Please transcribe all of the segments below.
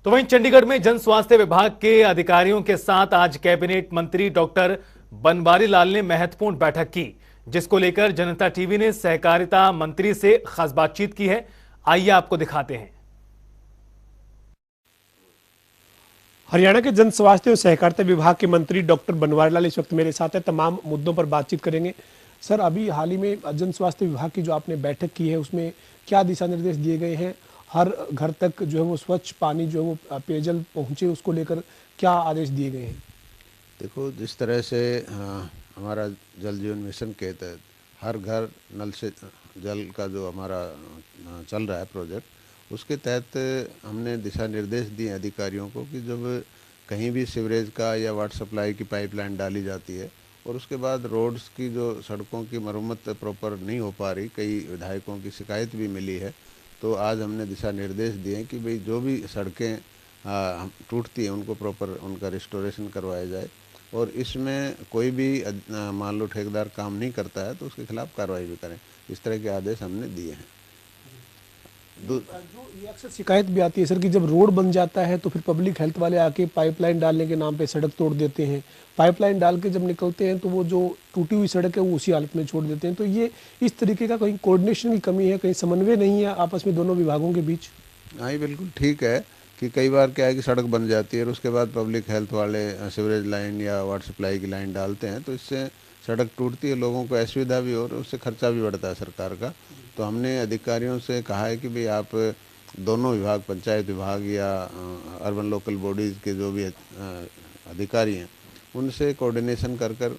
तो वहीं चंडीगढ़ में जन स्वास्थ्य विभाग के अधिकारियों के साथ आज कैबिनेट मंत्री डॉक्टर बनवारी लाल ने महत्वपूर्ण बैठक की, जिसको लेकर जनता टीवी ने सहकारिता मंत्री से खास बातचीत की है। आइए आपको दिखाते हैं। हरियाणा के जन स्वास्थ्य और सहकारिता विभाग के मंत्री डॉक्टर बनवारी लाल इस वक्त मेरे साथ है। तमाम मुद्दों पर बातचीत करेंगे। सर, अभी हाल ही में जन स्वास्थ्य विभाग की जो आपने बैठक की है, उसमें क्या दिशा निर्देश दिए गए हैं? हर घर तक जो है वो स्वच्छ पानी जो है वो पेयजल पहुंचे, उसको लेकर क्या आदेश दिए गए हैं? देखो, जिस तरह से हमारा जल जीवन मिशन के तहत हर घर नल से जल का जो हमारा चल रहा है प्रोजेक्ट, उसके तहत हमने दिशा निर्देश दिए अधिकारियों को कि जब कहीं भी सीवरेज का या वाटर सप्लाई की पाइपलाइन डाली जाती है और उसके बाद रोड्स की जो सड़कों की मरम्मत प्रॉपर नहीं हो पा रही, कई विधायकों की शिकायत भी मिली है, तो आज हमने दिशा निर्देश दिए कि भाई जो भी सड़कें टूटती हैं उनको प्रॉपर उनका रिस्टोरेशन करवाया जाए और इसमें कोई भी मान लो ठेकेदार काम नहीं करता है तो उसके खिलाफ कार्रवाई भी करें। इस तरह के आदेश हमने दिए हैं। जो ये अक्सर शिकायत भी आती है सर कि जब रोड बन जाता है तो फिर पब्लिक हेल्थ वाले आके पाइपलाइन डालने के नाम पे सड़क तोड़ देते हैं। पाइपलाइन डाल के जब निकलते हैं तो वो जो टूटी हुई सड़क है वो उसी हालत में छोड़ देते हैं। तो ये इस तरीके का कहीं कोऑर्डिनेशन की कमी है, कहीं समन्वय नहीं है आपस में दोनों विभागों के बीच? हाँ, ये बिल्कुल ठीक है कि कई बार क्या है कि सड़क बन जाती है और उसके बाद पब्लिक हेल्थ वाले सीवरेज लाइन या वाटर सप्लाई की लाइन डालते हैं, तो इससे सड़क टूटती है, लोगों को असुविधा भी और उससे खर्चा भी बढ़ता है सरकार का। तो हमने अधिकारियों से कहा है कि भाई आप दोनों विभाग, पंचायत विभाग या अर्बन लोकल बॉडीज़ के जो भी अधिकारी हैं, उनसे कोऑर्डिनेशन कर कर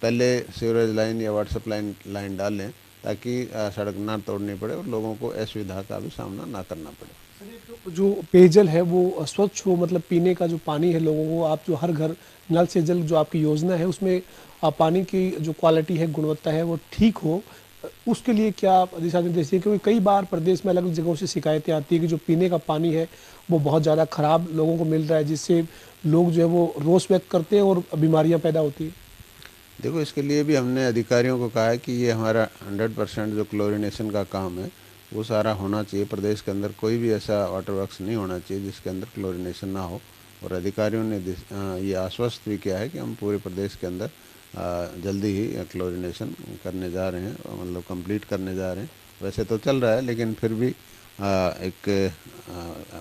पहले सीवरेज लाइन या वाटर सप्लाई लाइन डालें ताकि सड़क ना तोड़नी पड़े और लोगों को असुविधा का भी सामना ना करना पड़े। जो पेयजल है वो स्वच्छ हो, मतलब पीने का जो पानी है लोगों को, आप जो हर घर नल से जल जो आपकी योजना है उसमें पानी की जो क्वालिटी है, गुणवत्ता है वो ठीक हो, उसके लिए क्या दिशा निर्देश है? क्योंकि कई बार प्रदेश में अलग अलग जगहों से शिकायतें आती है कि जो पीने का पानी है वो बहुत ज़्यादा खराब लोगों को मिल रहा है, जिससे लोग जो है वो रोष व्यक्त करते हैं और बीमारियाँ पैदा होती है। देखो, इसके लिए भी हमने अधिकारियों को कहा है कि ये हमारा 100% जो क्लोरिनेशन का काम है वो सारा होना चाहिए। प्रदेश के अंदर कोई भी ऐसा वाटर वर्क्स नहीं होना चाहिए जिसके अंदर क्लोरिनेशन ना हो। और अधिकारियों ने ये आश्वस्त भी किया है कि हम पूरे प्रदेश के अंदर जल्दी ही क्लोरिनेशन करने जा रहे हैं, मतलब कंप्लीट करने जा रहे हैं। वैसे तो चल रहा है लेकिन फिर भी एक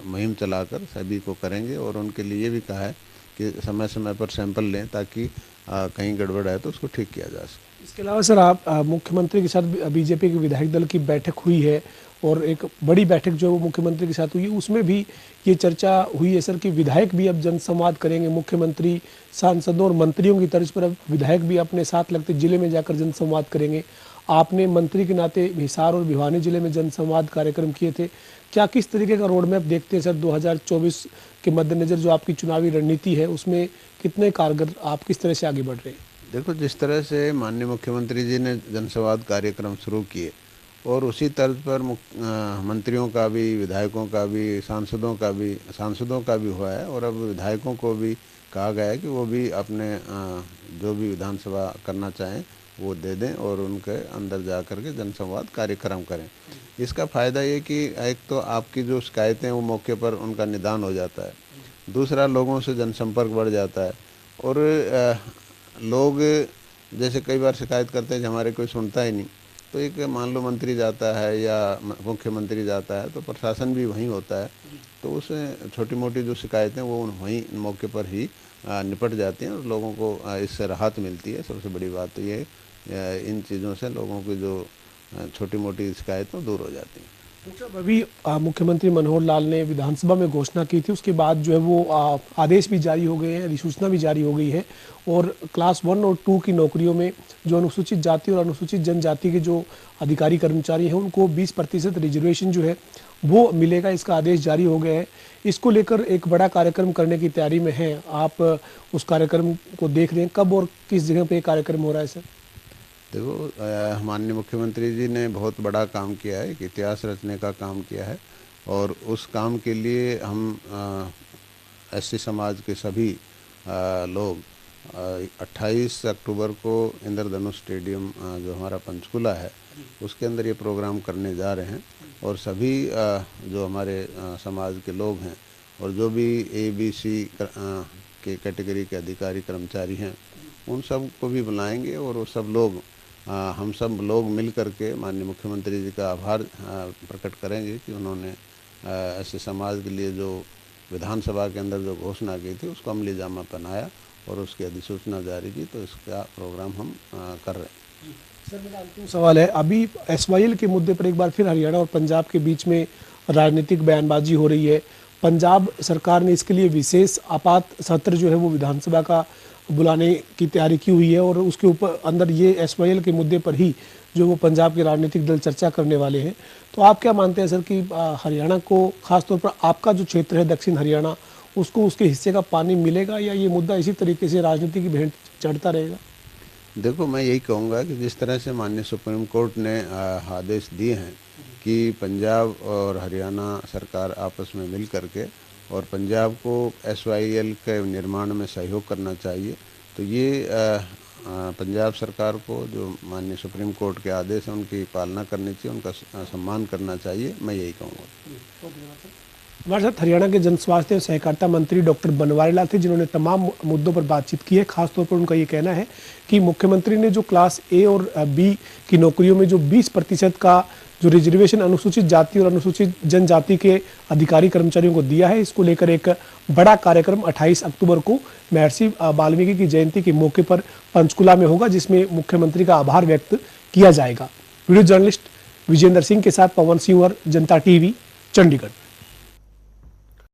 मुहिम चलाकर सभी को करेंगे और उनके लिए ये भी कहा है कि समय समय पर सैंपल लें ताकि कहीं गड़बड़ है तो उसको ठीक किया जा सके। इसके अलावा सर, आप मुख्यमंत्री के साथ बीजेपी के विधायक दल की बैठक हुई है और एक बड़ी बैठक जो वो मुख्यमंत्री के साथ हुई है, उसमें भी ये चर्चा हुई है सर कि विधायक भी अब जनसंवाद करेंगे। मुख्यमंत्री सांसदों और मंत्रियों की तर्ज पर अब विधायक भी अपने साथ लगते जिले में जाकर जनसंवाद करेंगे। आपने मंत्री के नाते हिसार और भिवानी जिले में जनसंवाद कार्यक्रम किए थे। क्या किस तरीके का रोड मैप देखते हैं सर 2024 के मद्देनजर? जो आपकी चुनावी रणनीति है उसमें कितने कारगर, आप किस तरह से आगे बढ़ रहे हैं? देखो, जिस तरह से माननीय मुख्यमंत्री जी ने जनसंवाद कार्यक्रम शुरू किए और उसी तर्ज पर मंत्रियों का भी, विधायकों का भी, सांसदों का भी हुआ है और अब विधायकों को भी कहा गया है कि वो भी अपने जो भी विधानसभा करना चाहें वो दे दें और उनके अंदर जा कर के जनसंवाद कार्यक्रम करें। इसका फ़ायदा ये कि एक तो आपकी जो शिकायतें वो मौके पर उनका निदान हो जाता है, दूसरा लोगों से जनसंपर्क बढ़ जाता है और लोग जैसे कई बार शिकायत करते हैं कि हमारे कोई सुनता ही नहीं, तो एक मान लो मंत्री जाता है या मुख्यमंत्री जाता है तो प्रशासन भी वहीं होता है, तो उस छोटी मोटी जो शिकायतें वो वहीं मौके पर ही निपट जाती हैं और लोगों को इससे राहत मिलती है। सबसे बड़ी बात तो ये इन चीज़ों से लोगों की जो छोटी मोटी शिकायतें दूर हो जाती हैं। अभी मुख्यमंत्री मनोहर लाल ने विधानसभा में घोषणा की थी, उसके बाद जो है वो आदेश भी जारी हो गए हैं, अधिसूचना भी जारी हो गई है और क्लास 1 और 2 की नौकरियों में जो अनुसूचित जाति और अनुसूचित जनजाति के जो अधिकारी कर्मचारी हैं उनको 20% रिजर्वेशन जो है वो मिलेगा। इसका आदेश जारी हो गया है। इसको लेकर एक बड़ा कार्यक्रम करने की तैयारी में है। आप उस कार्यक्रम को देख रहे हैं, कब और किस जगह पर कार्यक्रम हो रहा है सर? देखो, माननीय मुख्यमंत्री जी ने बहुत बड़ा काम किया है, एक इतिहास रचने का काम किया है और उस काम के लिए हम एससी समाज के सभी लोग 28 अक्टूबर को इंद्रधनुष स्टेडियम जो हमारा पंचकुला है उसके अंदर ये प्रोग्राम करने जा रहे हैं और सभी जो हमारे समाज के लोग हैं और जो भी ABC के कैटेगरी के अधिकारी कर्मचारी हैं उन सब को भी बुलाएंगे और वो सब लोग हम सब लोग मिल करके माननीय मुख्यमंत्री जी का आभार प्रकट करेंगे कि उन्होंने ऐसे समाज के लिए जो विधानसभा के अंदर जो घोषणा की थी उसको अमली जामा पहनाया और उसकी अधिसूचना जारी की। तो इसका प्रोग्राम हम कर रहे हैं। सर, मेरा अंतिम सवाल है, अभी SYL के मुद्दे पर एक बार फिर हरियाणा और पंजाब के बीच में राजनीतिक बयानबाजी हो रही है। पंजाब सरकार ने इसके लिए विशेष आपात सत्र जो है वो विधानसभा का बुलाने की तैयारी की हुई है और उसके ऊपर अंदर ये SYL के मुद्दे पर ही जो वो पंजाब के राजनीतिक दल चर्चा करने वाले हैं। तो आप क्या मानते हैं सर कि हरियाणा को, खासतौर पर आपका जो क्षेत्र है दक्षिण हरियाणा, उसको उसके हिस्से का पानी मिलेगा या ये मुद्दा इसी तरीके से राजनीति की भेंट चढ़ता रहेगा? देखो, मैं यही कहूँगा कि जिस तरह से माननीय सुप्रीम कोर्ट ने आदेश दिए हैं कि पंजाब और हरियाणा सरकार आपस में मिल करके और पंजाब को SYL के निर्माण में सहयोग करना चाहिए, तो ये पंजाब सरकार को जो माननीय सुप्रीम कोर्ट के आदेश हैं उनकी पालना करनी चाहिए, उनका सम्मान करना चाहिए, मैं यही कहूँगा। हमारे साथ हरियाणा के जन स्वास्थ्य और सहकारिता मंत्री डॉक्टर बनवारी लाल थे, जिन्होंने तमाम मुद्दों पर बातचीत की है। खासतौर पर उनका ये कहना है कि मुख्यमंत्री ने जो क्लास A और B की नौकरियों में जो 20% का जो रिजर्वेशन अनुसूचित जाति और अनुसूचित जनजाति के अधिकारी कर्मचारियों को दिया है, इसको लेकर एक बड़ा कार्यक्रम 28 अक्टूबर को महर्षि वाल्मीकि की जयंती के मौके पर पंचकुला में होगा, जिसमें मुख्यमंत्री का आभार व्यक्त किया जाएगा। वीडियो जर्नलिस्ट विजेंद्र सिंह के साथ पवन सिंह और जनता TV, चंडीगढ़।